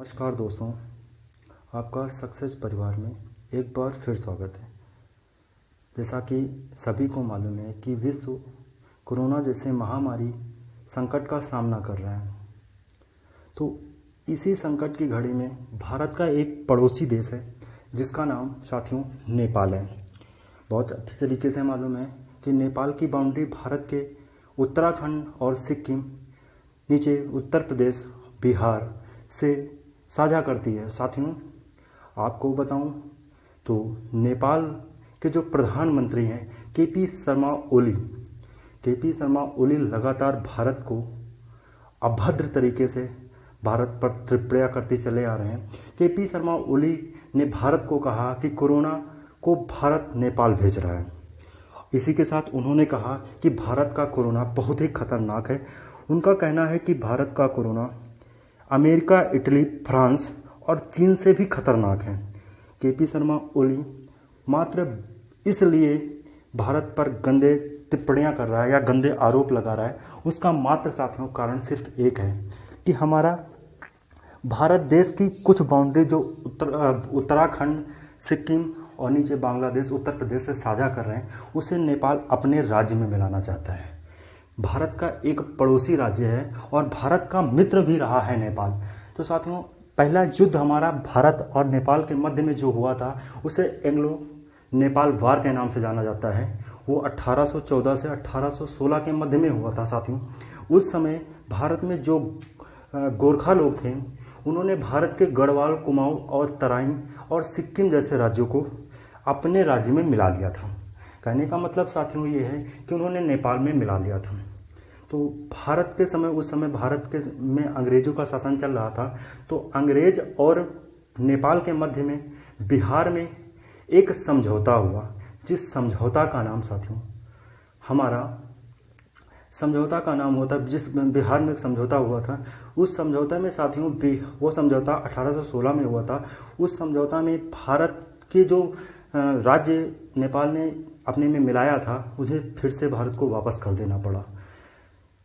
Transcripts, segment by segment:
नमस्कार दोस्तों, आपका सक्सेस परिवार में एक बार फिर स्वागत है। जैसा कि सभी को मालूम है कि विश्व कोरोना जैसे महामारी संकट का सामना कर रहा है। तो इसी संकट की घड़ी में भारत का एक पड़ोसी देश है जिसका नाम साथियों नेपाल है। बहुत अच्छी तरीके से मालूम है कि नेपाल की बाउंड्री भारत के उत्तराखंड और सिक्किम, नीचे उत्तर प्रदेश, बिहार से साझा करती है। साथियों आपको बताऊं तो नेपाल के जो प्रधानमंत्री हैं केपी शर्मा ओली लगातार भारत को अभद्र तरीके से भारत पर टिप्पणियां करते चले आ रहे हैं। केपी शर्मा ओली ने भारत को कहा कि कोरोना को भारत नेपाल भेज रहा है। इसी के साथ उन्होंने कहा कि भारत का कोरोना बहुत ही खतरनाक है। उनका कहना है कि भारत का कोरोना अमेरिका, इटली, फ्रांस और चीन से भी खतरनाक है। केपी शर्मा ओली मात्र इसलिए भारत पर गंदे टिप्पणियां कर रहा है या गंदे आरोप लगा रहा है, उसका मात्र साथियों कारण सिर्फ एक है कि हमारा भारत देश की कुछ बाउंड्री जो उत्तराखंड, सिक्किम और नीचे बांग्लादेश, उत्तर प्रदेश से साझा कर रहे हैं, उसे नेपाल अपने राज्य में मिलाना चाहता है। भारत का एक पड़ोसी राज्य है और भारत का मित्र भी रहा है नेपाल। तो साथियों पहला युद्ध हमारा भारत और नेपाल के मध्य में जो हुआ था उसे एंग्लो नेपाल वार के नाम से जाना जाता है। वो 1814 से 1816 के मध्य में हुआ था। साथियों उस समय भारत में जो गोरखा लोग थे उन्होंने भारत के गढ़वाल, कुमाऊं और तराइन और सिक्किम जैसे राज्यों को अपने राज्य में मिला लिया था। कहने का मतलब साथियों ये है कि उन्होंने नेपाल में मिला लिया था। तो भारत के समय, उस समय भारत के में अंग्रेज़ों का शासन चल रहा था। तो अंग्रेज और नेपाल के मध्य में बिहार में एक समझौता हुआ, जिस समझौता का नाम साथियों हमारा समझौता का नाम होता, जिस बिहार में एक समझौता हुआ था, उस समझौता में साथियों वो समझौता 1816 में हुआ था। उस समझौता में भारत के जो राज्य नेपाल ने अपने में मिलाया था उन्हें फिर से भारत को वापस कर देना पड़ा।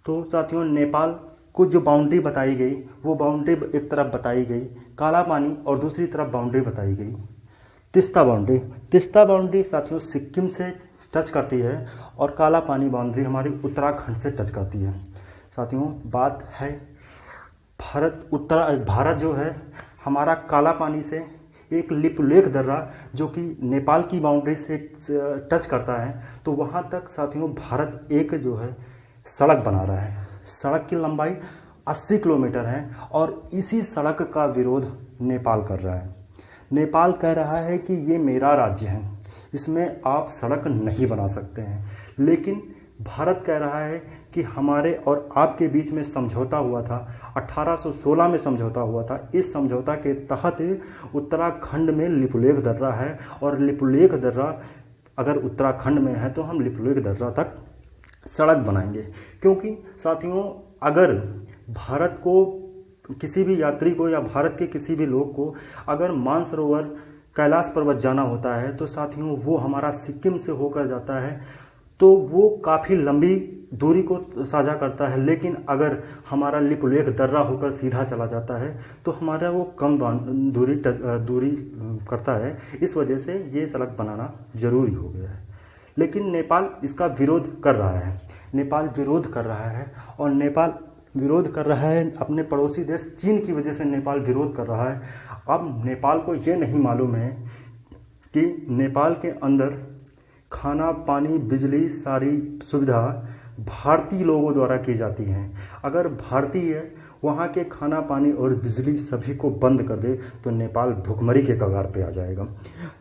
तो साथियों नेपाल को जो बाउंड्री बताई गई वो बाउंड्री एक तरफ बताई गई काला पानी और दूसरी तरफ बाउंड्री बताई गई तिस्ता बाउंड्री। तिस्ता बाउंड्री साथियों सिक्किम से टच करती है और काला पानी बाउंड्री हमारी उत्तराखंड से टच करती है। साथियों बात है भारत जो है हमारा काला पानी से एक लिपुलेख दर्रा जो कि नेपाल की बाउंड्री से टच करता है, तो वहाँ तक साथियों भारत एक जो है सड़क बना रहा है। सड़क की लंबाई 80 किलोमीटर है और इसी सड़क का विरोध नेपाल कर रहा है। नेपाल कह रहा है कि ये मेरा राज्य है, इसमें आप सड़क नहीं बना सकते हैं। लेकिन भारत कह रहा है कि हमारे और आपके बीच में समझौता हुआ था, 1816 में समझौता हुआ था। इस समझौता के तहत उत्तराखंड में लिपुलेख दर्रा है और लिपुलेख दर्रा अगर उत्तराखंड में है तो हम लिपुलेख दर्रा तक सड़क बनाएंगे। क्योंकि साथियों अगर भारत को किसी भी यात्री को या भारत के किसी भी लोग को अगर मानसरोवर, कैलाश पर्वत जाना होता है तो साथियों वो हमारा सिक्किम से होकर जाता है, तो वो काफ़ी लंबी दूरी को साझा करता है। लेकिन अगर हमारा लिपुलेख दर्रा होकर सीधा चला जाता है तो हमारा वो कम दूरी करता है। इस वजह से ये सड़क बनाना ज़रूरी हो गया है। लेकिन नेपाल इसका विरोध कर रहा है। नेपाल विरोध कर रहा है और नेपाल विरोध कर रहा है अपने पड़ोसी देश चीन की वजह से नेपाल विरोध कर रहा है। अब नेपाल को ये नहीं मालूम है कि नेपाल के अंदर खाना, पानी, बिजली सारी सुविधा भारतीय लोगों द्वारा की जाती हैं। अगर भारतीय वहाँ के खाना, पानी और बिजली सभी को बंद कर दे तो नेपाल भुखमरी के कगार पे आ जाएगा।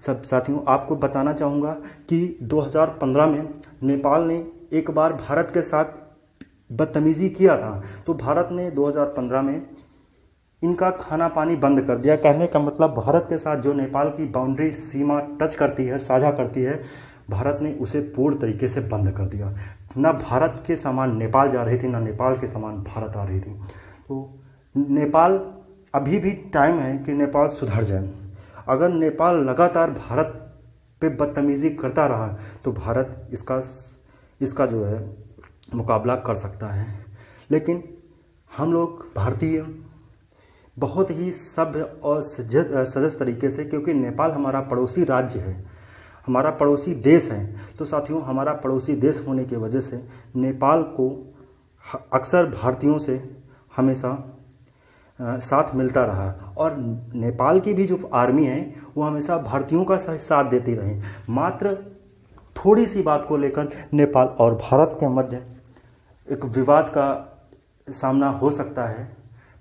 सब साथियों आपको बताना चाहूँगा कि 2015 में नेपाल ने एक बार भारत के साथ बदतमीज़ी किया था, तो भारत ने 2015 में इनका खाना पानी बंद कर दिया। कहने का मतलब भारत के साथ जो नेपाल की बाउंड्री सीमा टच करती है, साझा करती है, भारत ने उसे पूर्ण तरीके से बंद कर दिया। ना भारत के सामान नेपाल जा रही थी, ना नेपाल के सामान भारत आ रही थी। तो नेपाल अभी भी टाइम है कि नेपाल सुधर जाए। अगर नेपाल लगातार भारत पे बदतमीज़ी करता रहा तो भारत इसका जो है मुकाबला कर सकता है। लेकिन हम लोग भारतीय बहुत ही सभ्य और सजग तरीके से, क्योंकि नेपाल हमारा पड़ोसी राज्य है, हमारा पड़ोसी देश है। तो साथियों, हमारा पड़ोसी देश होने की वजह से नेपाल को अक्सर भारतीयों से हमेशा साथ मिलता रहा, और नेपाल की भी जो आर्मी है वो हमेशा भारतीयों का साथ देती रही। मात्र थोड़ी सी बात को लेकर नेपाल और भारत के मध्य एक विवाद का सामना हो सकता है।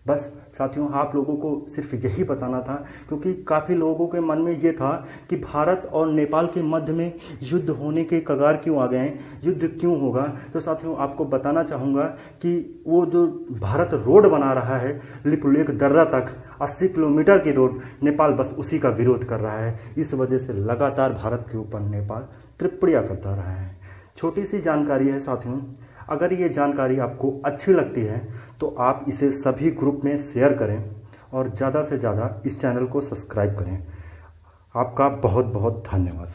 बस साथियों, आप लोगों को सिर्फ यही बताना था, क्योंकि काफ़ी लोगों के मन में ये था कि भारत और नेपाल के मध्य में युद्ध होने के कगार क्यों आ गए हैं, युद्ध क्यों होगा। तो साथियों, आपको बताना चाहूँगा कि वो जो भारत रोड बना रहा है लिपुलेख दर्रा तक 80 किलोमीटर की रोड, नेपाल बस उसी का विरोध कर रहा है। इस वजह से लगातार भारत के ऊपर नेपाल टिप्पणियाँ करता रहा है। छोटी सी जानकारी है साथियों, अगर ये जानकारी आपको अच्छी लगती है तो आप इसे सभी ग्रुप में शेयर करें और ज़्यादा से ज़्यादा इस चैनल को सब्सक्राइब करें। आपका बहुत बहुत धन्यवाद।